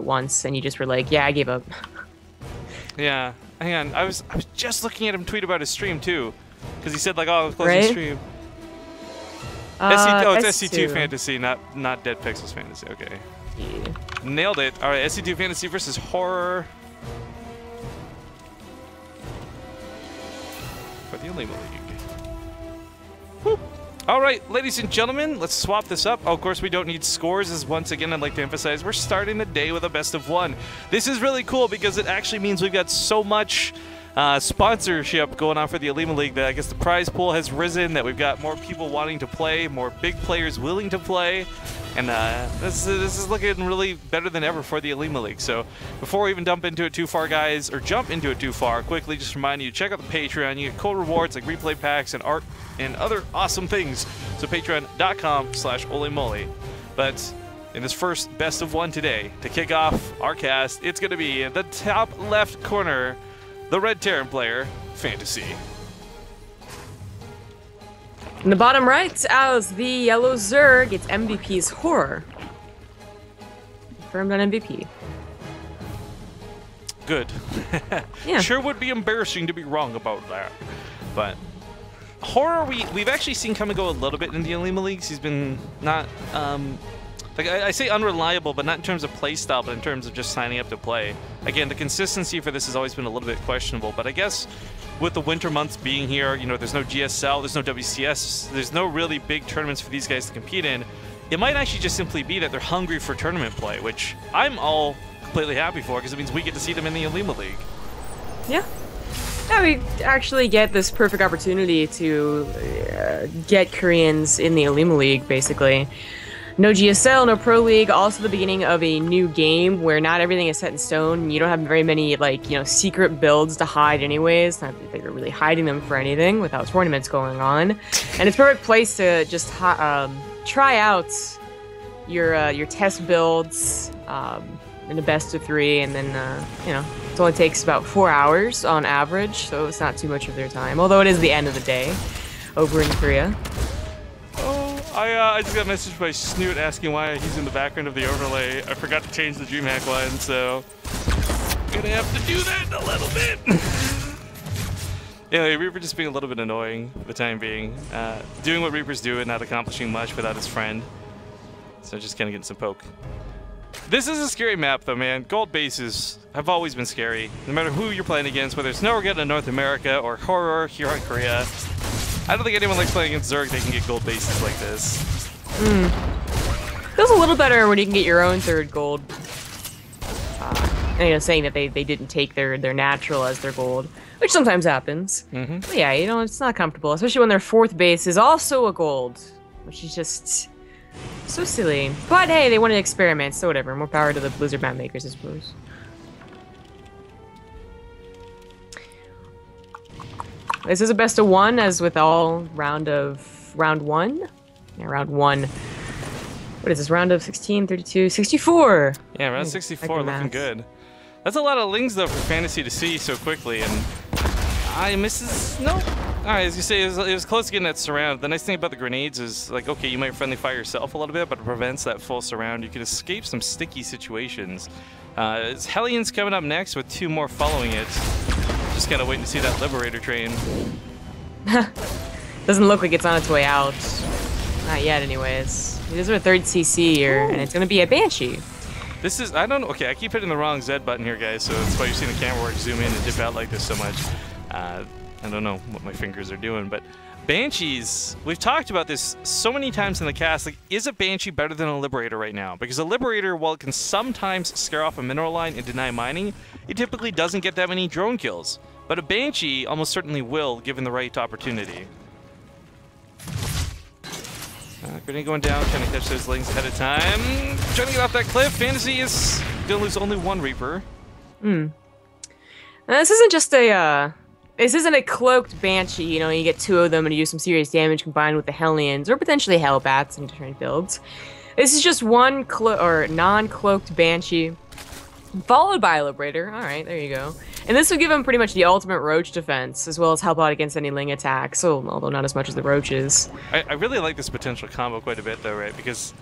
once, and you just were like, yeah, I gave up. Yeah. Hang on. I was just looking at him tweet about his stream too, because he said like, "Oh, close Right? the stream." It's SC2 SC2 Fantasy, not Dead Pixels Fantasy. Okay. Yeah. Nailed it. All right, SC2 Fantasy versus Horror for the Olimoleague. Whoop. All right, ladies and gentlemen, let's swap this up. Oh, of course, we don't need scores, as once again, I'd like to emphasize, we're starting the day with a best of one. This is really cool because it actually means we've got so much sponsorship going on for the Olimoleague that I guess the prize pool has risen, that we've got more people wanting to play, more big players willing to play, and this is looking really better than ever for the Olimoleague. So before we even jump into it too far, quickly just remind you, check out the Patreon. You get cool rewards like replay packs and art and other awesome things. So patreon.com/Olimoleague. But in this first best of one today, to kick off our cast, it's going to be in the top left corner, the Red Terran player, Fantasy. In the bottom right, as the yellow Zerg, it's MVP's Horror. Confirmed on MVP. Good. Yeah. Sure would be embarrassing to be wrong about that. But Horror, we've actually seen come and go a little bit in the Olimoleagues. He's been not, like I say unreliable, but not in terms of play style, but in terms of just signing up to play. Again, the consistency for this has always been a little bit questionable, but I guess with the winter months being here, you know, there's no GSL, there's no WCS, there's no really big tournaments for these guys to compete in. It might actually just simply be that they're hungry for tournament play, which I'm all completely happy for, because it means we get to see them in the Olimoleague. Yeah. Yeah, we actually get this perfect opportunity to get Koreans in the Olimoleague, basically. No GSL, no Pro League, also the beginning of a new game where not everything is set in stone. You don't have very many, like, you know, secret builds to hide anyways. Not that you're really hiding them for anything without tournaments going on. And it's a perfect place to just try out your test builds in a best of 3, and then, you know, it only takes about 4 hours on average, so it's not too much of their time. Although it is the end of the day over in Korea. I just got a message by Snoot asking why he's in the background of the overlay. I forgot to change the DreamHack one, so I'm gonna have to do that in a little bit. Yeah, Reaper just being a little bit annoying for the time being. Doing what Reaper's do and not accomplishing much without his friend. So just kind of getting some poke. This is a scary map though, man. Gold bases have always been scary. No matter who you're playing against, whether it's Norway in North America or Horror here in Korea. I don't think anyone likes playing against Zerg. They can get gold bases like this. Feels a little better when you can get your own 3rd gold. You know, saying that they didn't take their natural as their gold, which sometimes happens. But yeah, you know, it's not comfortable, especially when their 4th base is also a gold, which is just so silly. But hey, they wanted to experiment, so whatever. More power to the Blizzard map makers, I suppose. This is a best of 1, as with all round 1. Yeah, round 1. What is this? Round of 16, 32, 64. Yeah, round 64 looking good. That's a lot of lings though for Fantasy to see so quickly, and I misses. No. All right, as you say, it was close to getting that surround. The nice thing about the grenades is, like, okay, you might friendly fire yourself a little bit, but it prevents that full surround. You can escape some sticky situations. Hellions coming up next with 2 more following it. Just kind of waiting to see that Liberator train. Doesn't look like it's on its way out. Not yet, anyways. It is our 3rd CC here, and it's gonna be a Banshee. This is, I don't know, okay, I keep hitting the wrong Z button here, guys, so that's why you're seeing the camera work zoom in and dip out like this so much. I don't know what my fingers are doing, but Banshees, we've talked about this so many times in the cast. Like, is a Banshee better than a Liberator right now? Because a Liberator, while it can sometimes scare off a mineral line and deny mining, it typically doesn't get that many drone kills. But a Banshee almost certainly will, given the right opportunity. Grenade going down, trying to catch those lings ahead of time. Trying to get off that cliff. Fantasy is going to lose only 1 Reaper. Now, this isn't just a, this isn't a cloaked Banshee, you know, you get 2 of them and you do some serious damage combined with the Hellions, or potentially Hellbats in different builds. This is just 1 non-cloaked Banshee, followed by a Liberator. Alright, there you go. And this will give him pretty much the ultimate Roach defense, as well as help out against any Ling attacks, so, although not as much as the Roaches. I really like this potential combo quite a bit, though, right? Because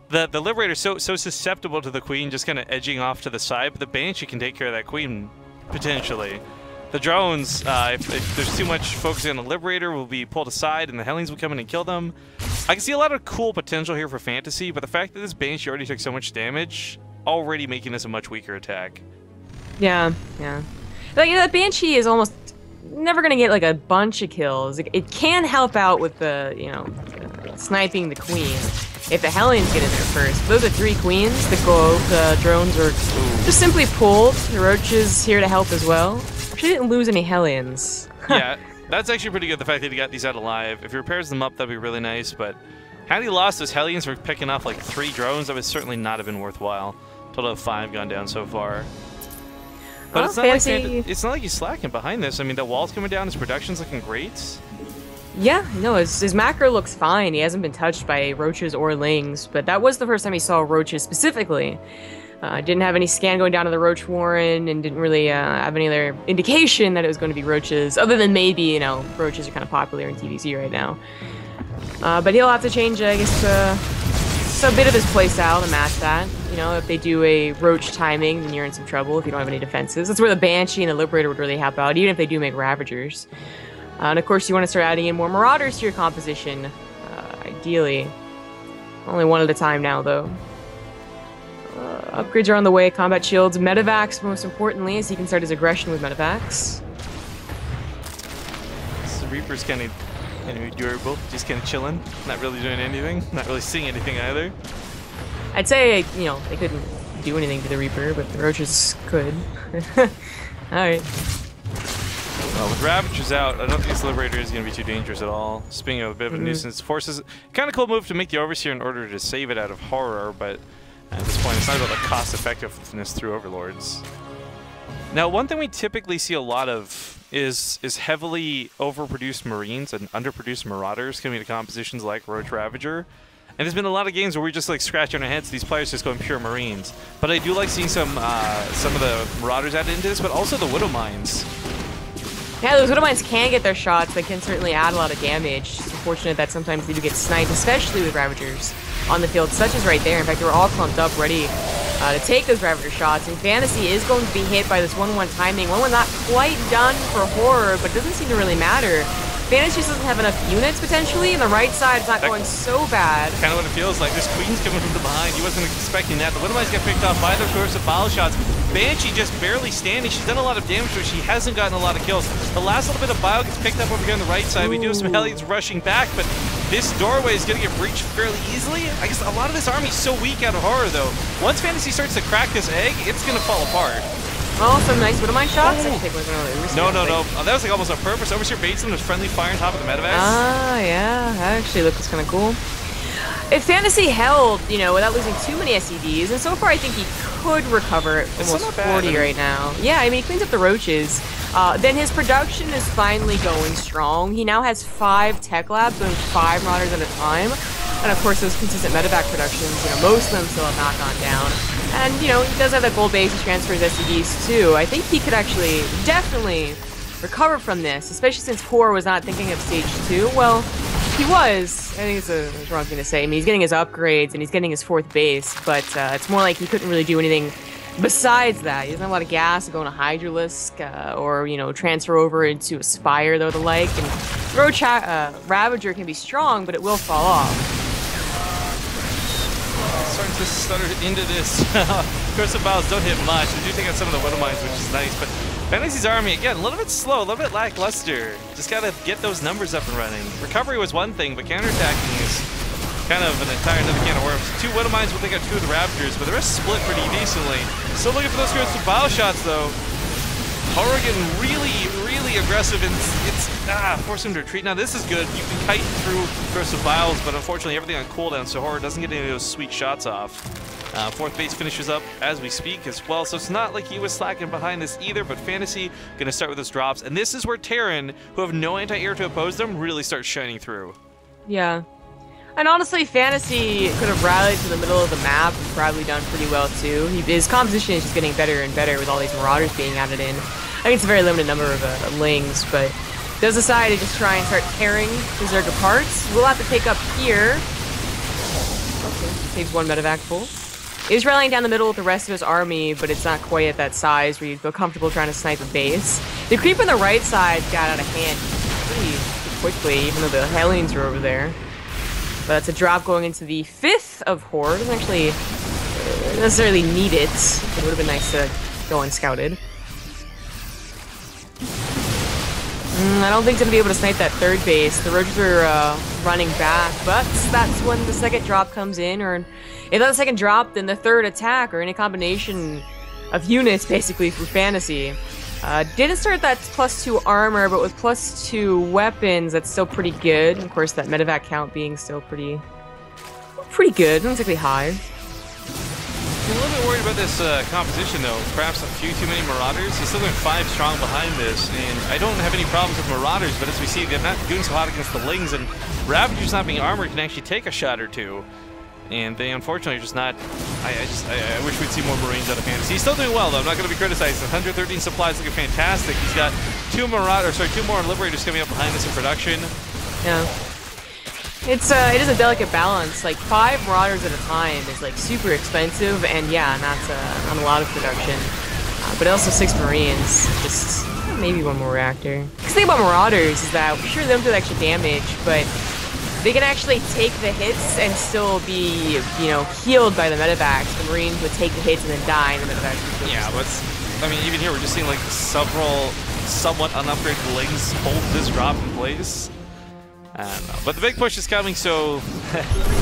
the Liberator's so susceptible to the Queen just kind of edging off to the side, but the Banshee can take care of that Queen, potentially. The drones, if there's too much focusing on the Liberator, will be pulled aside, and the Hellions will come in and kill them. I can see a lot of cool potential here for Fantasy, but the fact that this Banshee already took so much damage, already making this a much weaker attack. Yeah, yeah. Like, that Banshee is almost never gonna get like a bunch of kills. It can help out with the, you know, sniping the Queen if the Hellions get in there first. Those are 3 Queens. The drones are just simply pulled. The Roaches here to help as well. She didn't lose any Hellions. Yeah, that's actually pretty good, the fact that he got these out alive. If he repairs them up, that'd be really nice, but had he lost those Hellions for picking off like 3 drones, that would certainly not have been worthwhile. Total of 5 gone down so far. But Well, it's not like he's slacking behind this. I mean, the wall's coming down, his production's looking great. Yeah, no, his macro looks fine. He hasn't been touched by Roaches or Lings, but that was the first time he saw Roaches specifically. Didn't have any scan going down to the Roach Warren, and didn't really have any other indication that it was going to be Roaches, other than maybe, you know, Roaches are kind of popular in TvZ right now. But he'll have to change, I guess, a bit of his playstyle to match that. You know, if they do a Roach timing, then you're in some trouble if you don't have any defenses. That's where the Banshee and the Liberator would really help out, even if they do make Ravagers. And of course, you want to start adding in more Marauders to your composition, ideally. Only one at a time now, though. Upgrades are on the way. Combat shields, Medivacs, most importantly, as he can start his aggression with Medivacs. So Reaper's kind of durable, just kind of chilling, not really doing anything, not really seeing anything either. I'd say, you know, they couldn't do anything to the Reaper, but the Roaches could. Alright. Well, with Ravagers out, I don't think this Liberator is going to be too dangerous at all. Speaking of a bit of a nuisance, forces kind of cool move to make the Overseer in order to save it out of horror, but at this point, it's not about the cost effectiveness through Overlords. Now, one thing we typically see a lot of is heavily overproduced Marines and underproduced Marauders coming to compositions like Roach Ravager. And there's been a lot of games where we're just like scratching our heads, these players just going pure Marines. But I do like seeing some of the Marauders added into this, but also the Widow Mines. Yeah, those Widow Mines can get their shots. They can certainly add a lot of damage. It's unfortunate that sometimes they do get sniped, especially with Ravagers on the field, such as right there. In fact, they were all clumped up, ready to take those Ravager shots. And Fantasy is going to be hit by this 1-1 timing. 1-1 not quite done for Horror, but it doesn't seem to really matter. Fantasy just doesn't have enough units, potentially, and the right side is not going so bad. Kind of what it feels like. This Queen's coming from the behind. He wasn't expecting that. The Widow Mines got picked off by the course of bile shots. Banshee just barely standing. She's done a lot of damage, but she hasn't gotten a lot of kills. The last little bit of bile gets picked up over here on the right side. We do have some Hellions rushing back, but this doorway is going to get breached fairly easily. I guess a lot of this army is so weak out of Horror, though. Once Fantasy starts to crack this egg, it's going to fall apart. Oh, some nice Widow Mine shots. Oh. No. That was like almost on purpose. Overseer baits them with friendly fire on top of the Medivacs. Ah, yeah. That actually looks kind of cool. If Fantasy held, you know, without losing too many SCDs, and so far I think he could recover almost 40 right now. Yeah, I mean, he cleans up the Roaches. Then his production is finally going strong. He now has 5 Tech Labs, doing 5 Marauders at a time. And of course, those consistent Medivac productions, you know, most of them still have not gone down. And, you know, he does have that gold base, he transfers SCDs too. I think he could actually definitely recover from this, especially since Horror was not thinking of stage 2. Well, he was. I think it's a wrong thing to say. I mean, he's getting his upgrades and he's getting his 4th base, but it's more like he couldn't really do anything besides that. He doesn't have a lot of gas to go into Hydralisk or, you know, transfer over into Aspire, though, the like. And Roach Ravager can be strong, but it will fall off. Starting to stutter into this. Curse of Biles don't hit much. They do take out some of the Widow Mines, which is nice, but Fantasy's army, again, a little bit slow, a little bit lackluster. Just gotta get those numbers up and running. Recovery was one thing, but counterattacking is kind of an entire another can of worms. 2 Widow Mines will take out 2 of the Raptors, but the rest split pretty decently. Still looking for those Curse of Bile shots, though. Horror getting really aggressive, and it's force him to retreat. Now this is good. You can kite through Curse of Biles, but unfortunately everything on cooldown, so Horror doesn't get any of those sweet shots off. 4th base finishes up as we speak as well, so it's not like he was slacking behind this either, but Fantasy going to start with his drops, and this is where Terran, who have no anti-air to oppose them, really starts shining through. Yeah. And honestly, Fantasy could have rallied to the middle of the map and probably done pretty well too. His composition is just getting better and better with all these Marauders being added in. I think it's a very limited number of Lings, but does decide to just try and start tearing Berserker apart. We'll have to take up here. Okay. Saves one medevac full. He's rallying down the middle with the rest of his army, but it's not quite at that size where you feel comfortable trying to snipe a base. The creep on the right side got out of hand pretty quickly, even though the Hellenes are over there. But that's a drop going into the 5th of Horde. Doesn't actually necessarily need it. It would have been nice to go unscouted. I don't think he's going to be able to snipe that 3rd base. The Roaches are running back, but that's when the 2nd drop comes in, or if not the 2nd drop, then the 3rd attack, or any combination of units, basically, through fantasy. Didn't start that +2 armor, but with +2 weapons, that's still pretty good. Of course, that medevac count being still pretty good, not exactly high. I'm a little bit worried about this composition, though. Perhaps a few too many Marauders. He's still going 5 strong behind this, and I don't have any problems with Marauders, but as we see, they're not doing so hot against the Lings, and Ravagers not being armored can actually take a shot or two. And they unfortunately are just not. I wish we'd see more Marines out of fantasy. He's still doing well, though. I'm not going to be criticized. 113 supplies looking fantastic. He's got 2 more Liberators coming up behind us in production. Yeah. It is a delicate balance. Like 5 Marauders at a time is like super expensive, and yeah, not a lot of production. But also 6 Marines, just maybe 1 more reactor. The thing about Marauders is that sure they don't do extra damage, but they can actually take the hits and still be, you know, healed by the medevacs. The Marines would take the hits and then die, and the medevacs would yeah, but I mean, even here we're just seeing like several somewhat unupgraded Lings hold this drop in place. I don't know. But the big push is coming, so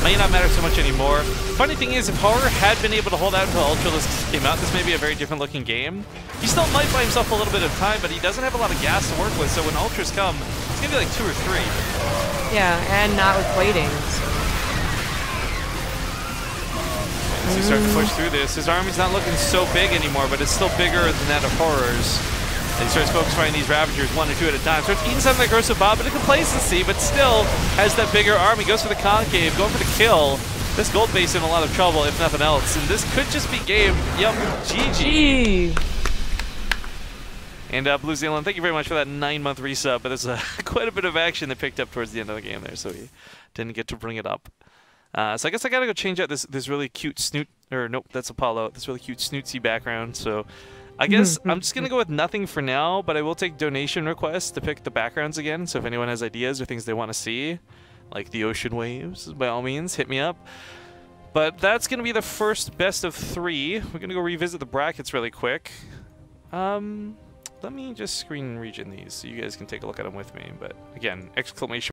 may not matter so much anymore. Funny thing is, if Horror had been able to hold out until Ultralisk came out, this may be a very different looking game. He still might buy himself a little bit of time, but he doesn't have a lot of gas to work with, so when Ultras come, it's going to be like 2 or 3. Yeah, and not with plating. As he starts to push through this, his army's not looking so big anymore, but it's still bigger than that of Horrors. And he starts focus fighting these Ravagers 1 or 2 at a time. Starts eating some of that Corrosive Bomb, but a complacency, but still has that bigger army. Goes for the Concave, going for the kill. This gold base in a lot of trouble, if nothing else. And this could just be game. Yup, GG. And Blue Zealand, thank you very much for that 9-month resub. But there's quite a bit of action that picked up towards the end of the game there, so we didn't get to bring it up. So I guess I gotta go change out this really cute snoot, or nope, that's Apollo. This really cute snootsy background. So I guess I'm just going to go with nothing for now, but I will take donation requests to pick the backgrounds again. So if anyone has ideas or things they want to see, like the ocean waves, by all means, hit me up. But that's going to be the first best of 3. We're going to go revisit the brackets really quick. Let me just screen region these so you guys can take a look at them with me. But again, exclamation